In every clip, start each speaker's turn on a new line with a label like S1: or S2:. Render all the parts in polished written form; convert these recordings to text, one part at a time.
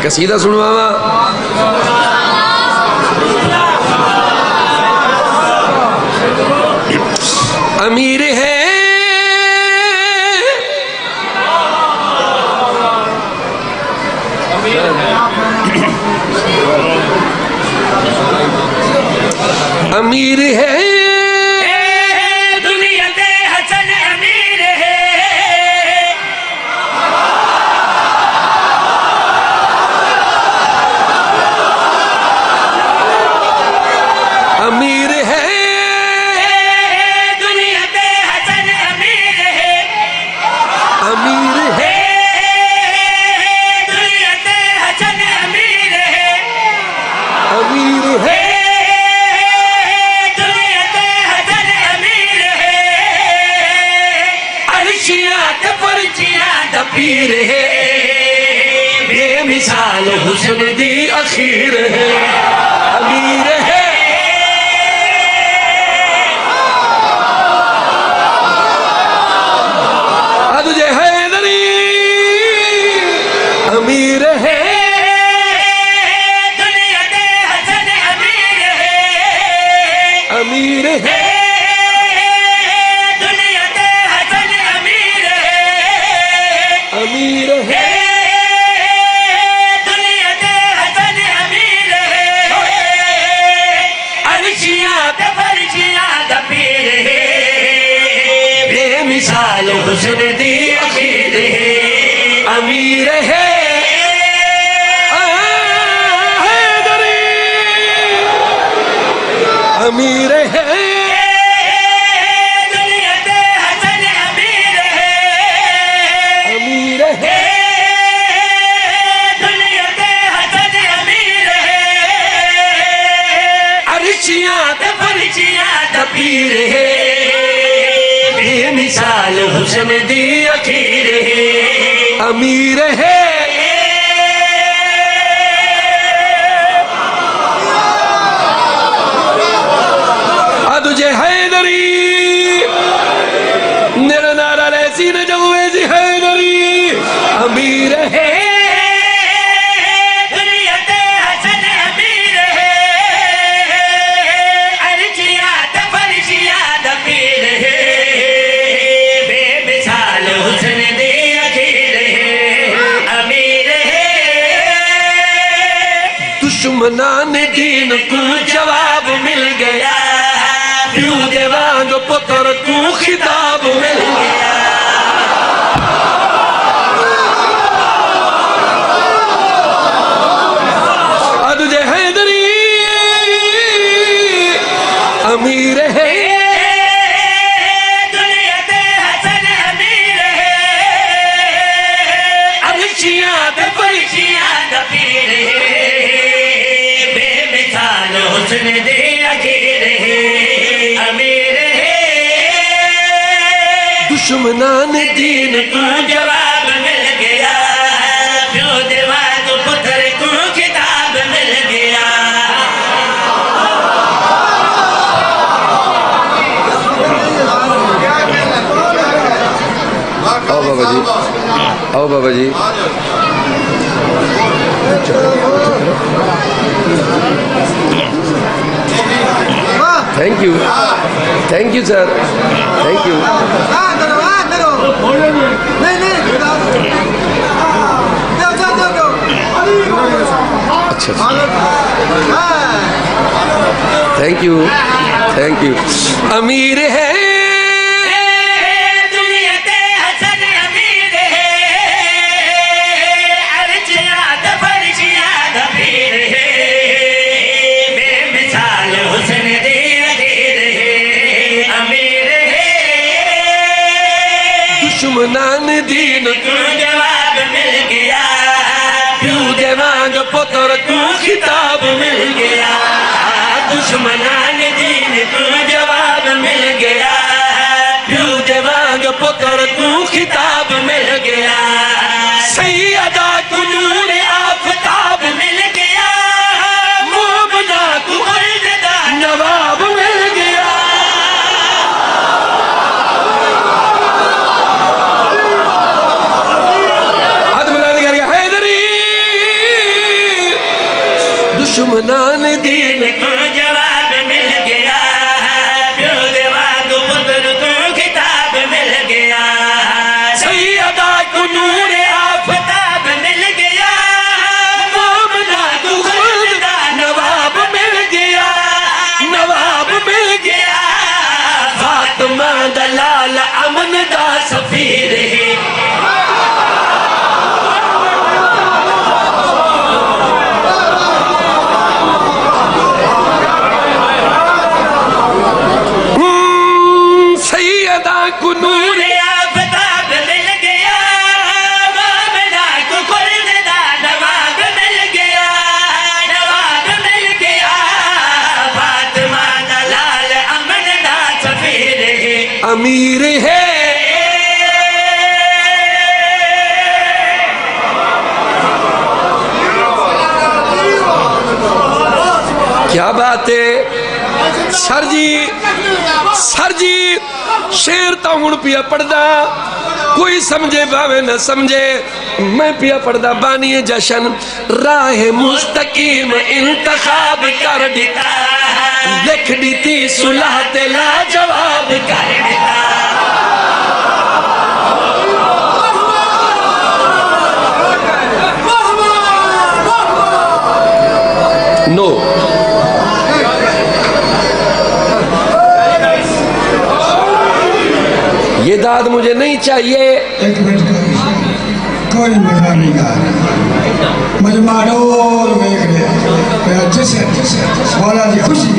S1: कसीदा सुनवावा। अमीर है अमीर है
S2: दुनिया के हसन अमीर है।
S1: अमीर है
S2: दुनिया के हसन अमीर है।
S1: अमीर है
S2: दुनिया के हसन अमीर है।
S1: अमीर है
S2: दुनिया के हसन अमीर है। अर्शियां ते पर्चियां दा पीर है। बेमिसाल हुस्न दी अखीर है।
S1: अमीर है तुझे हैदरी। अमीर है
S2: दुनिया के हसन अमीर है।
S1: अमीर है
S2: दुनिया के हसन अमीर है।
S1: अमीर है
S2: दुनिया के हसन अमीर है। अर्शियां ते पर्चियां दा पीर है। बेमिसाल हुस्न दी अखीर है।
S1: अमीर है हैदरी। अमीर है
S2: दुनिया के हसन अमीर है।
S1: अमीर है
S2: दुनिया के हसन अमीर है। अर्शियां ते पर्चियां दा पीर है। बेमिसाल हुस्न दी अखीर है।
S1: अमीर है तुझे हैदरी। मेरा नारा ऐसी न जगवे जी हैदरी। अमीर है
S2: दुनिया के हसन अमीर है। अर्शियां ते पर्चियां दा पीर है। बेमिसाल हुस्न दी अखीर है। अमीर है
S1: दुश्मनान दीन को जवाब मिल गया। प्यू दे वांग पुत्र को खिताब मिल गया। तुझे हैदरी। अमीर है
S2: दुनिया के हसन अमीर है। अर्शियां ते पर्चियां दा पीर है। बेमिसाल हुस्न दे अखीर है। अमीर है
S1: दुश्मनान दीन को
S2: जवाब मिल गया। प्यो देवाग पुत्र को खिताब मिल गया।
S1: आओ बाबा जी, आओ बाबा ji. Thank you sir, thank you. अच्छा थैंक यू, थैंक यू। अमीर है
S2: दुनिया के हसन अमीर है। अर्शियां ते पर्चियां दा पीर है। बेमिसाल हुस्न दी अखीर है। अमीर है
S1: दुश्मनान दीन को
S2: जवाब मिल गया।
S1: प्यू दे वांग पुत्र को खिताब मिल गया।
S2: दुश्मनान दीन को जवाब मिल गया।
S1: प्यू दे वांग पुत्र को खिताब मिल गया। सही अदा को नूर आफताब
S2: मिल गया।
S1: मोहब्बता को नवाब मिल गया। हाथ मिलाने कर हैदरी। दुश्मनान दीन
S2: को जवाब मिल गया, प्यो दे वांगू पुत्र को खिताब मिल गया,
S1: सैयदा को नूर
S2: आफताब मिल गया,
S1: मोमना को खुल्द दा नवाब मिल गया, नवाब मिल गया। फातिमा दा लाल अमन दा सफीर है। सैयदा को नूर
S2: आफताब मिल गया, मोमना को खुल्द दा नवाब मिल गया, नवाब मिल गया। फातिमा दा लाल अमन दा सफीर है,
S1: अमीर है। क्या बात है सर जी, सर जी शेर तो हूं पिया पढ़दा, कोई समझे भावे न समझे, मैं पिया पढ़दा बानी जशन राह मुस्तकीम इंतखाब कर दिता, लिख दी सुलह ते ला जवाब कर दिता। नो ये दाद मुझे नहीं चाहिए।
S3: एक मिनट कोई मजा नहीं गा रहा, मजमारो देख रहे जिसे मौला की खुशी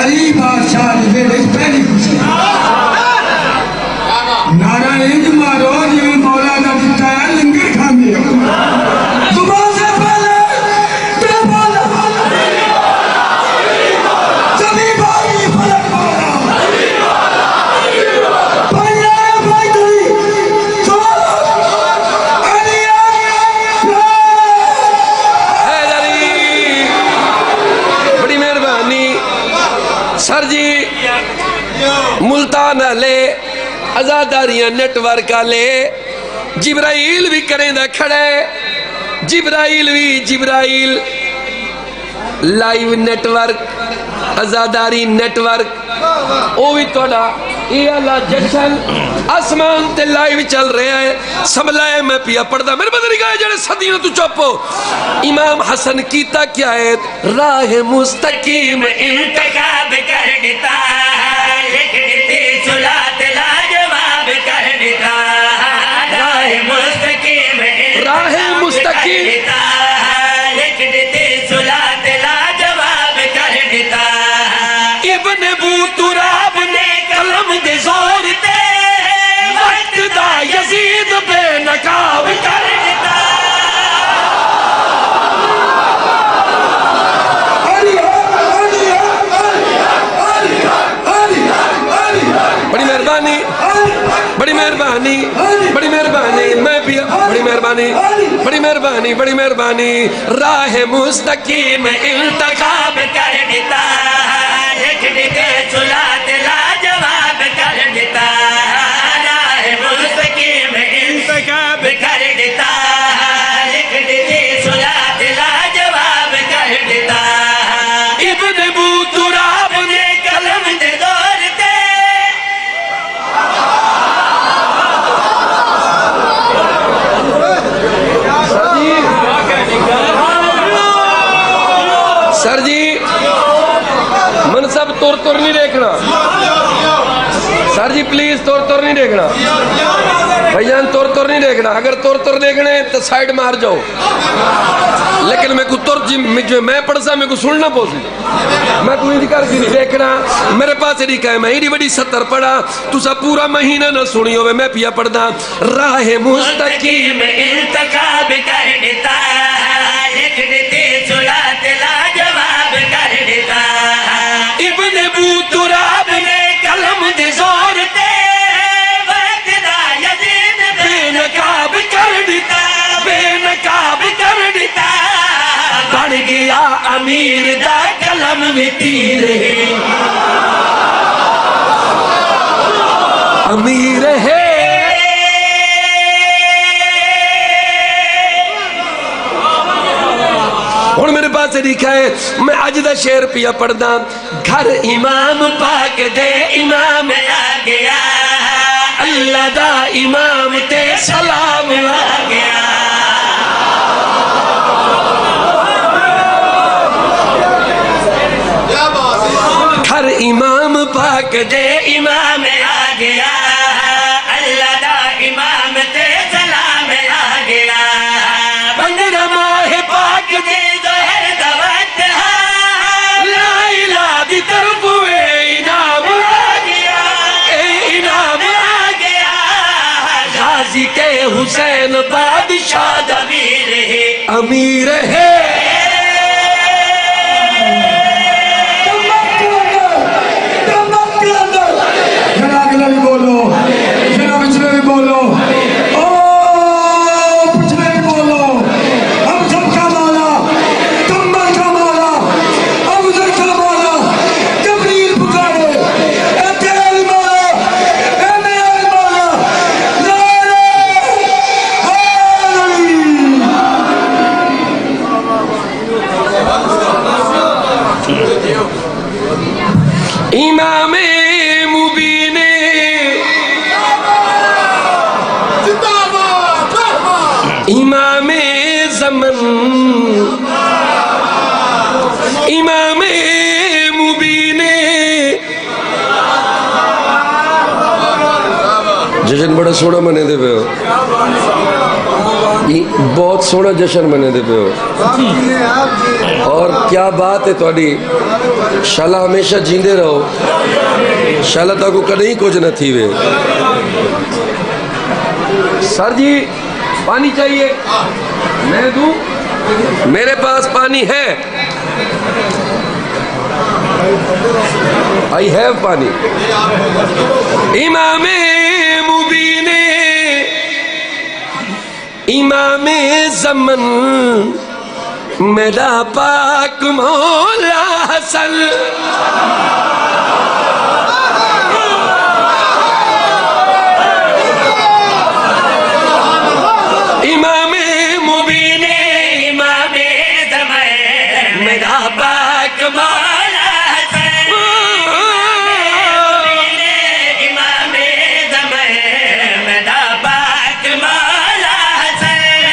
S3: अली बादशाह ने मेरे पहली खुशी नारा इंज मारो जिਵੇਂ मौला का दिता है लंगर खाने सुबह से पहले बेबाला जभी भाई फलक मारा
S1: सर जी मुल्तान ले आजादारियां नेटवर्क ले जिब्राइल भी करेंदा खड़े, जिब्राइल भी जिब्राइल लाइव नेटवर्क आजादारी नेटवर्क वो भी थोड़ा ये अला जशन आसमान ते लाइव चल रहा है। समलाए मैं पिया पढ़दा मेरे बदल गए जड़े सदियों तू चुप हो। इमाम हसन कीता क्या है राह मुस्तकीम
S2: इंतखाब कर देता, लिख देते सुलह ते ला जवाब कर देता, राह मुस्तकीम
S1: मुस्तकीम
S2: लिख देते सुलह ते ला जवाब कर देता।
S1: इब्न बूतुराब ने कलम दे जोर ते वक्त दा यजीद बेनकाब कर देता। बड़ी मेहरबानी, बड़ी मेहरबानी, बड़ी मेहरबानी, मैं भी बड़ी मेहरबानी, बड़ी मेहरबानी, बड़ी मेहरबानी। राह मुस्तकीम इंतखाब
S2: कर देता, लिख देते सुलह ते ला जवाब कर देता, राह मुस्तकीम इंतखाब कर देता, लिख देते सुलह ते ला जवाब कर देता।
S1: इब्न बूतुराब ने
S2: कलम दे दौर ते
S1: सर जी मनसब तुर तुर नहीं देखना सर जी, प्लीज तुर तुर नहीं देखना भैयान, तुर तुर नहीं देखना। अगर तुर तुर देखने तो साइड मार जाओ, लेकिन मैं को तुर जो मैं पढ़सा मेरे को सुनना पौसी, मैं कोई अधिकार की नहीं देखना। मेरे पास नहीं कहे मैं इतनी बड़ी 70 पढ़ा तुसा पूरा महीना ना सुनी हो। मैं पिया पढ़दा राह मुस्तकीम
S2: इंतखाब कर देता, लिख देते सुलह ते ला जवाब कर देता।
S1: इब्न बूतुराब ने कलम दे जोर ते वक्त दा यजीद बेनकाब कर दिता, बेनकाब कर दिता। बन गया अमीर दा कलम भी तीर है, अमीर है। हुण मेरे पास पास लिखा है, मैं अज दा शेर पिया पढ़दा। घर इमाम पाक दे इमाम
S2: आ गया
S1: अल्लाह दा इमाम ते सलाम आ गया। घर इमाम पाक दे
S2: इमाम आ गया अल्लाह दा इमाम ते सलाम आ गया।
S1: बंदर माहे पाक
S2: दे दोहर दवत
S1: ला इलाहा दी तरफ इनाम आ गया, इनाम
S2: आ गया
S1: गाजी के हुसैन बादशाह दा
S2: अमीर है
S1: अमीर है।
S3: जरा अगला भी बोलो, जरा पिछले भी बोलो, ओ पिछले भी बोलो। हम सबका मौला, कम्बल का मौला, अबूजर का मौला, जबरील पुकारे, ए तेरा भी मौला, ए मेरा भी मौला, नारे हैदरी।
S1: इमामे मुबीने इमामे ज़मन इमामे मुबीने। जश्न बड़ा सोहना मने दे पे हो, बहुत सोहना जश्न मने दे पे हो। और क्या बात है थोड़ी, शाला हमेशा जींदे रहो, शाला ताको कहीं कुछ न थी वे। सर जी पानी चाहिए, मैं दूं? मेरे पास पानी है, आई हैव पानी। इमामे मुबीने इमामे ज़मन मेरा पाक मौला हसन। इमामे मुबीने
S2: इमामे ज़मन मेरा पाक मौला हसन। इमामे ज़मन मेरा पाक मौला हसन।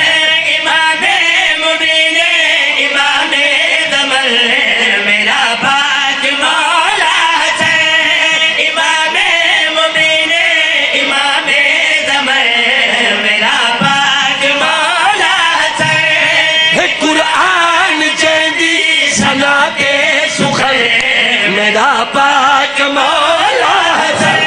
S2: इमामे मुबीने इमामे ज़मन मेरा पाक मौला हसन। इमामे मुबीने इमामे ज़मन मेरा पाक मौला हसन।
S1: है कुरान जैदी सना के सुखर मेरा पाक मौला हसन।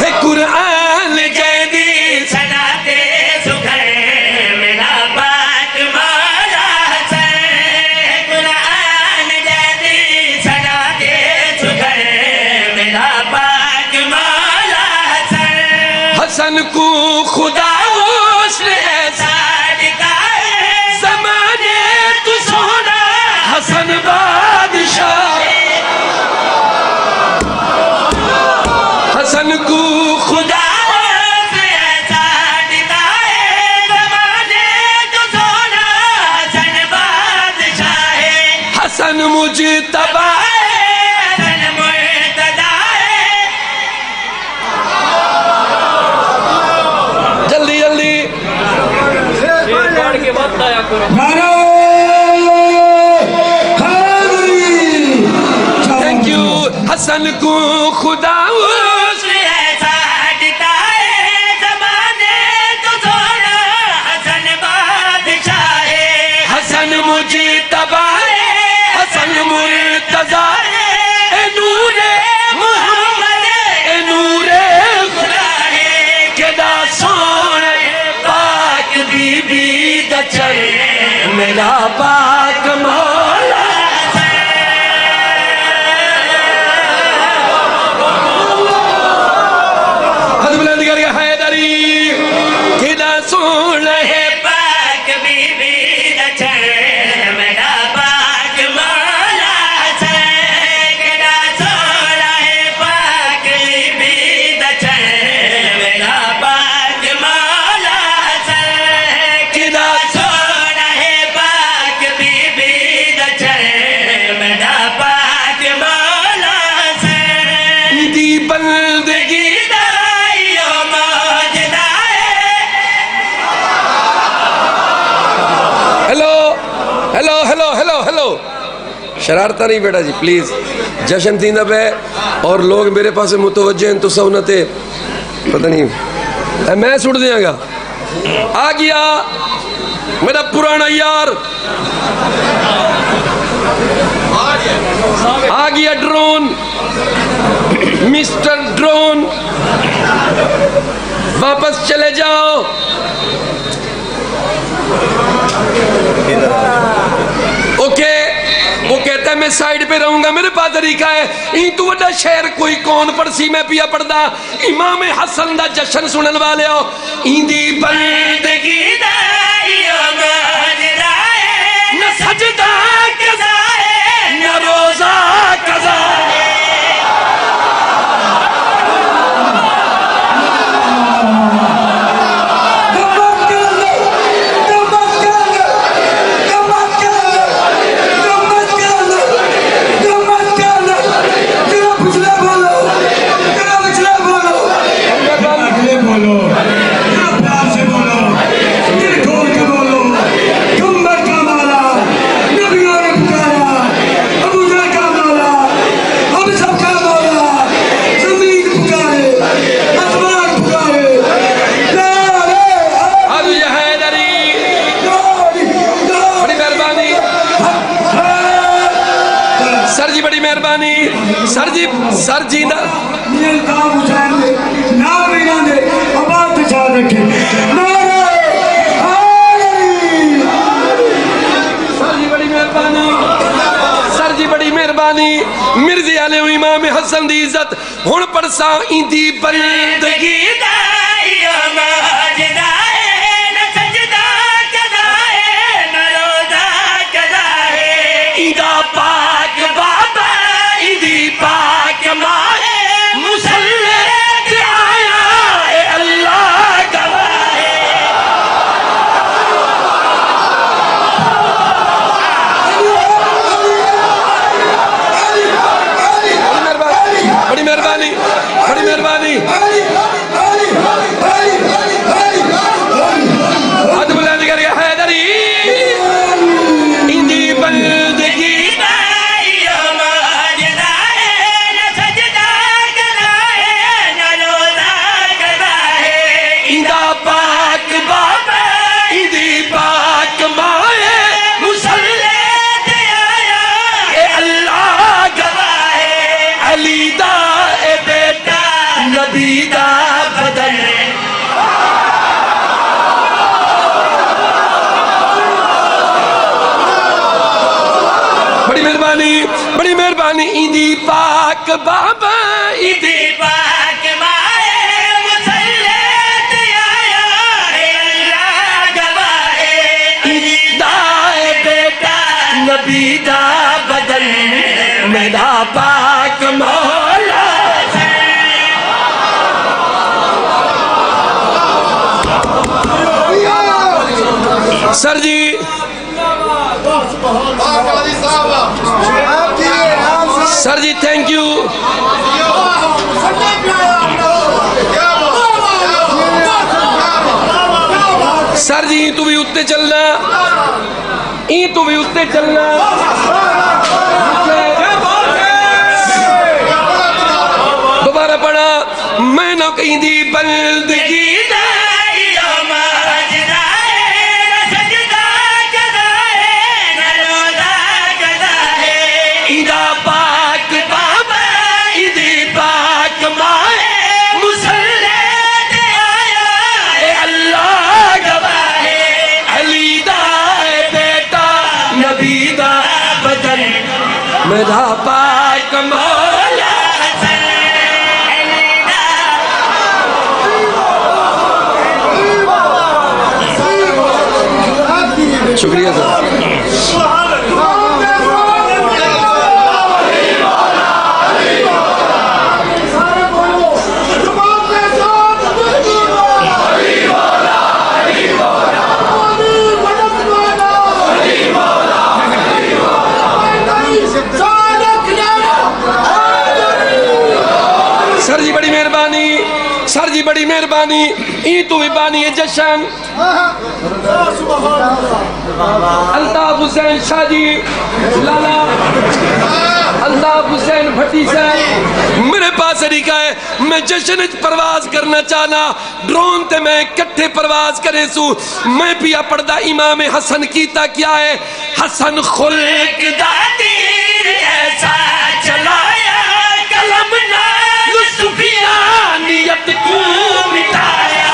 S1: है कुरान जैदी
S2: सना के सुखर मेरा पाक मौला हसन। कुरान जैदी सना के सुखर मेरा पाक मौला हसन।
S1: हसन को खुदा उसने
S2: सादिका
S1: ज़माने तू सोना हसन बादशाह। हसन को खुदा हसन मुजतबा जल्दी जल्दी
S3: नारे हैदरी।
S1: Thank you. हसन को खुदा उसने हसन मुजतबा हसन मुर्तज़ा ए नूरे मुहम्मद ए नूरे खुदा केदा सोहना पाक बीबी दा चरण मेरा पाक मौला। हद बुलंद करके हैदरी केदा सोहना है
S2: पाक बीबी दा चरण मेरा पाक मौला हसन। केड़ा सोहना है पाक बीबी दा चरण मेरा पाक मौला हसन।
S1: केदा शरारता नहीं बेटा जी प्लीज़ जश्न थींदा पे और लोग मेरे पास मुतवज्जे हैं तो सौनते पता नहीं मैं सुट दियांगा। आ गया मेरा पुराना यार, आ गया ड्रोन, मिस्टर ड्रोन, वापस चले जाओ। ओके वो कहता है मैं साइड पे रहूंगा, मेरे पास तरीका है। ई तू वड्डा शेर कोई कौन पड़सी मैं पिया पड़दा इमाम हसन दा जश्न सुनन वाले हो। इंदी बंदगी दा न सजदा कज़ा है न रोजा कज़ा है। सर जी ना सर जी बड़ी मेहरबानी मिर्जे आले इमाम हसन दी इज्जत हुण परसा इंदी बंदगी बड़ी मेहरबानी इंदी पाक बाबा इंदी पाक माए मुसल्ले ते आया है अल्लाह गवाए इंदाए बेटा नबी दा बदन मेरा पाक मौला। Sir ji sir ji thank you. Sir ji तू भी उत्ते चलना, ई तू भी उत्ते चलना। दोबारा पढ़ा मैं ना कहीं दी बंदगी मेरा पाक मौला। शुक्रिया सर। मेहरबानी ई तू भी बानी जशन अल्ताफ हुसैन शाह जी लाला अल्ताफ हुसैन भट्टी साहब मेरे पास तरीका है मैं जश्न परवाज करना चाहना ड्रोन ते मैं इकट्ठे परवाज करे सू मैं पिया पढ़दा इमाम हसन कीता क्या है हसन खुल्क दा
S2: तीर ऐसा चलाया कलम नाल सुफियानियत को मिटाया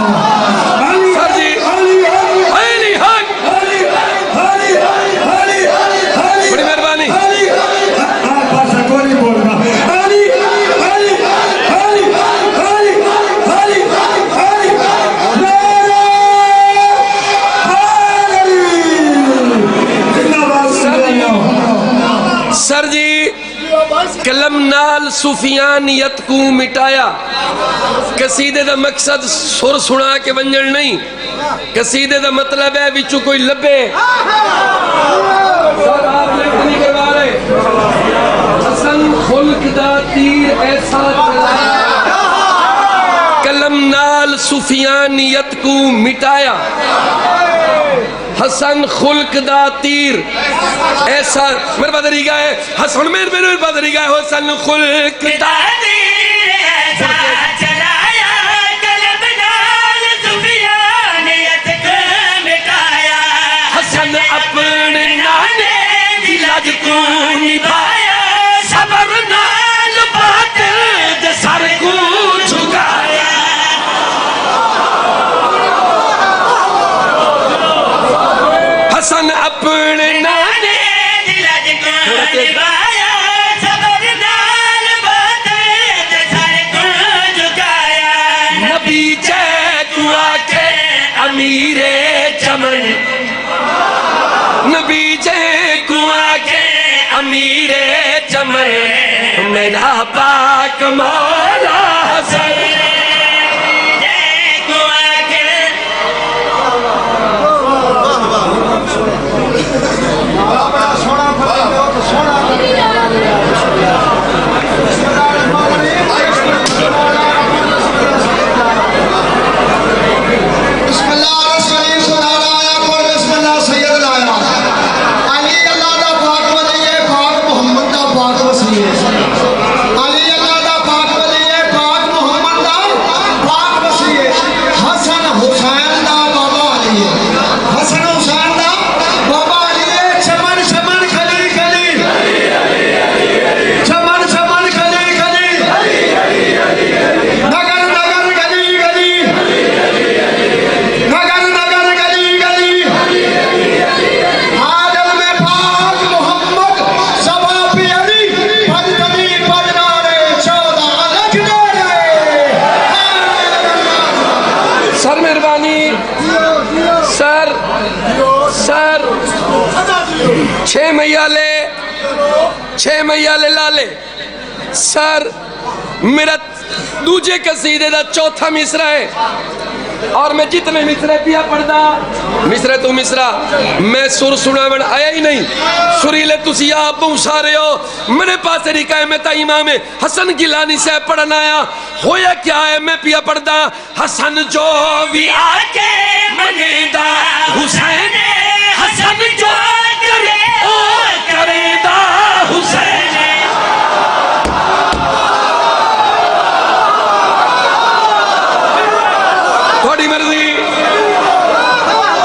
S1: सर जी अली हक बड़ी मेहरबानी सर जी कलम नाल सुफियानियत को मिटाया कसीदे दा मकसद सुर सुना के वंजन नहीं कसीदे दा मतलब है विचू कोई लबे सर आप लिफ्ट नहीं करवा रहे हसन खुल्क दा तीर ऐसा चलाया कलम नाल सुफियानियत को मिटाया हसन खुल्क दा तीर ऐसा मेरे पास तरीका है हसन मेरे पास तरीका है हसन खुल्क दा
S2: तीर ऐसा चलाया कलम नाल सुफियानियत को मिटाया
S1: हसन अपने नाने
S2: दी लज को निभाया
S1: सबर नाल बातिल दे सर को झुकाया हसन अपने नाने
S2: दी लज को निभाया सबर नाल बातिल दे सर को झुकाया
S1: नबी जैकू आके अमीरे चमन नबी जैकू आके अमीरे चमन मेरा पाक मौला हसन छे मैयाले लाले सर मेरा दूजे कसीदे दा चौथा मिसरा है और मैं जितने मिसरे पिया पढ़दा मिसरे तू मिसरा मैं सुर सुनावन आया ही नहीं सुरीले तुसी आप बहुत सारे हो मेरे पास तरीका है मैं ता इमाम हसन गिलानी से पढ़ना आया होया क्या है मैं पिया पढ़दा हसन जो भी आके मनेदा हुसैन हसन जो करे ओ करेदा हुसैन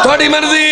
S1: थोड़ी मर्जी